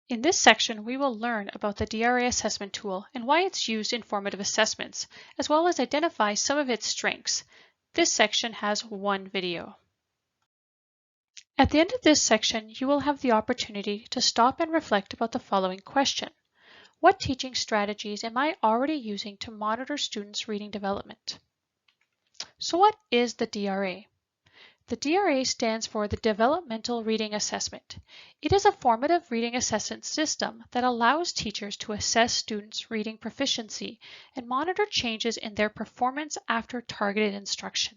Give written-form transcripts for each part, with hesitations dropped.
In this section, we will learn about the DRA assessment tool and why it's used in formative assessments, as well as identify some of its strengths. This section has one video. At the end of this section, you will have the opportunity to stop and reflect about the following question. What teaching strategies am I already using to monitor students' reading development? So what is the DRA? The DRA stands for the Developmental Reading Assessment. It is a formative reading assessment system that allows teachers to assess students' reading proficiency and monitor changes in their performance after targeted instruction.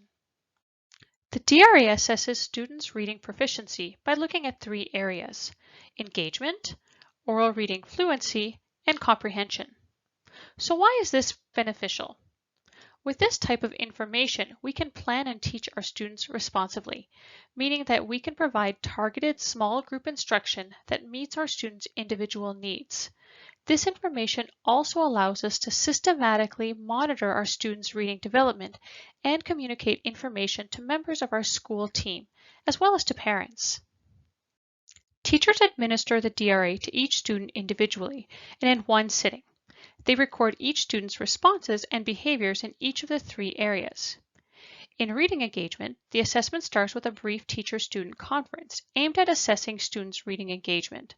The DRA assesses students' reading proficiency by looking at three areas: engagement, oral reading fluency, and comprehension. So why is this beneficial? With this type of information, we can plan and teach our students responsively, meaning that we can provide targeted small group instruction that meets our students' individual needs. This information also allows us to systematically monitor our students' reading development and communicate information to members of our school team, as well as to parents. Teachers administer the DRA to each student individually and in one sitting. They record each student's responses and behaviors in each of the three areas. In reading engagement, the assessment starts with a brief teacher-student conference aimed at assessing students' reading engagement.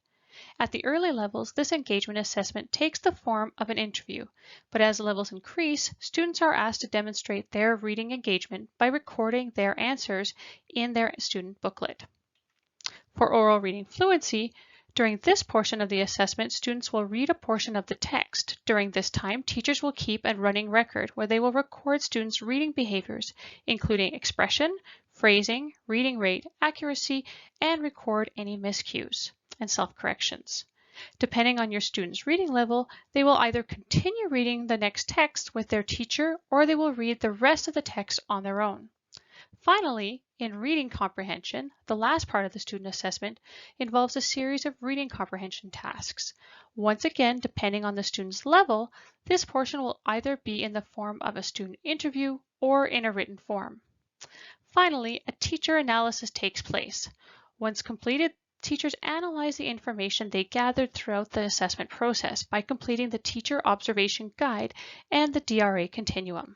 At the early levels, this engagement assessment takes the form of an interview, but as levels increase, students are asked to demonstrate their reading engagement by recording their answers in their student booklet. For oral reading fluency, during this portion of the assessment, students will read a portion of the text. During this time, teachers will keep a running record where they will record students' reading behaviors, including expression, phrasing, reading rate, accuracy, and record any miscues and self-corrections. Depending on your student's reading level, they will either continue reading the next text with their teacher or they will read the rest of the text on their own. Finally, in reading comprehension, the last part of the student assessment involves a series of reading comprehension tasks. Once again, depending on the student's level, this portion will either be in the form of a student interview or in a written form. Finally, a teacher analysis takes place. Once completed, teachers analyze the information they gathered throughout the assessment process by completing the teacher observation guide and the DRA continuum.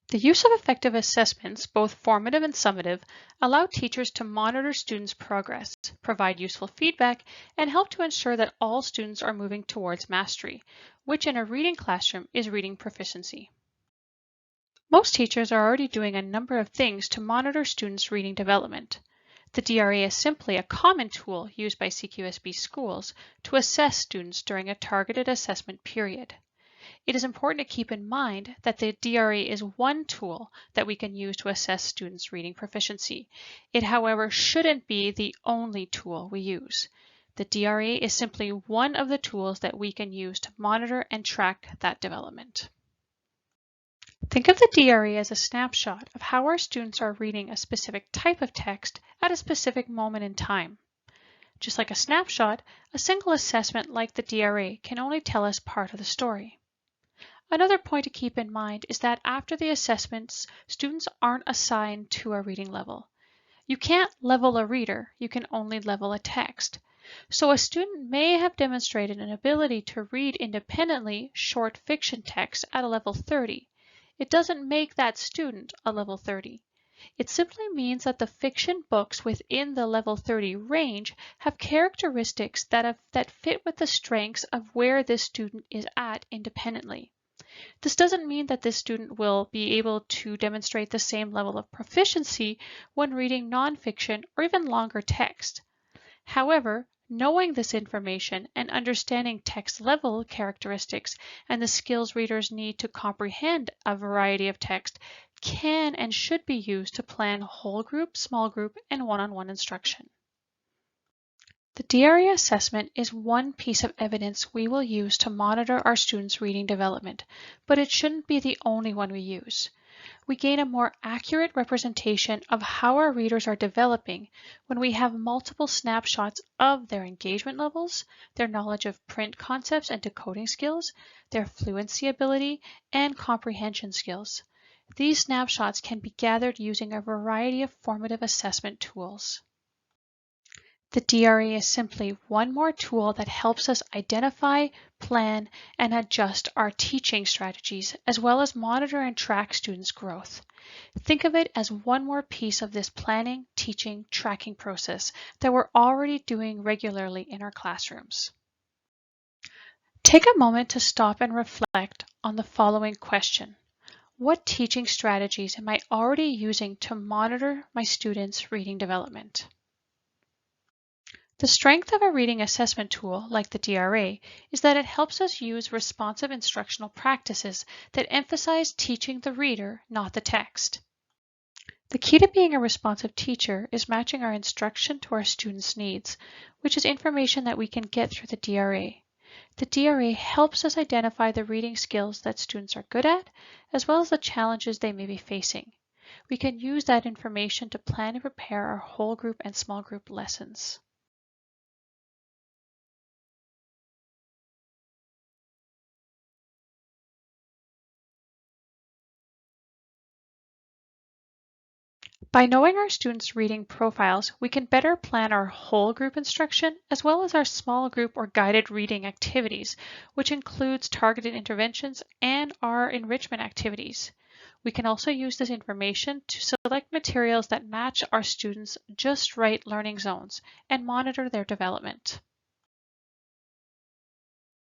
The use of effective assessments, both formative and summative, allow teachers to monitor students' progress, provide useful feedback, and help to ensure that all students are moving towards mastery, which in a reading classroom is reading proficiency. Most teachers are already doing a number of things to monitor students' reading development. The DRA is simply a common tool used by CQSB schools to assess students during a targeted assessment period. It is important to keep in mind that the DRA is one tool that we can use to assess students' reading proficiency. It, however, shouldn't be the only tool we use. The DRA is simply one of the tools that we can use to monitor and track that development. Think of the DRA as a snapshot of how our students are reading a specific type of text at a specific moment in time. Just like a snapshot, a single assessment like the DRA can only tell us part of the story. Another point to keep in mind is that after the assessments, students aren't assigned to a reading level. You can't level a reader, you can only level a text. So a student may have demonstrated an ability to read independently short fiction text at a level 30. It doesn't make that student a level 30. It simply means that the fiction books within the level 30 range have characteristics that fit with the strengths of where this student is at independently. This doesn't mean that this student will be able to demonstrate the same level of proficiency when reading nonfiction or even longer text. However, knowing this information and understanding text level characteristics and the skills readers need to comprehend a variety of text can and should be used to plan whole group, small group, and one-on-one instruction. The DRA assessment is one piece of evidence we will use to monitor our students' reading development, but it shouldn't be the only one we use. We gain a more accurate representation of how our readers are developing when we have multiple snapshots of their engagement levels, their knowledge of print concepts and decoding skills, their fluency ability, and comprehension skills. These snapshots can be gathered using a variety of formative assessment tools. The DRA is simply one more tool that helps us identify, plan, and adjust our teaching strategies, as well as monitor and track students' growth. Think of it as one more piece of this planning, teaching, tracking process that we're already doing regularly in our classrooms. Take a moment to stop and reflect on the following question. What teaching strategies am I already using to monitor my students' reading development? The strength of a reading assessment tool like the DRA is that it helps us use responsive instructional practices that emphasize teaching the reader, not the text. The key to being a responsive teacher is matching our instruction to our students' needs, which is information that we can get through the DRA. The DRA helps us identify the reading skills that students are good at, as well as the challenges they may be facing. We can use that information to plan and prepare our whole group and small group lessons. By knowing our students' reading profiles, we can better plan our whole group instruction as well as our small group or guided reading activities, which includes targeted interventions and our enrichment activities. We can also use this information to select materials that match our students' just right learning zones and monitor their development.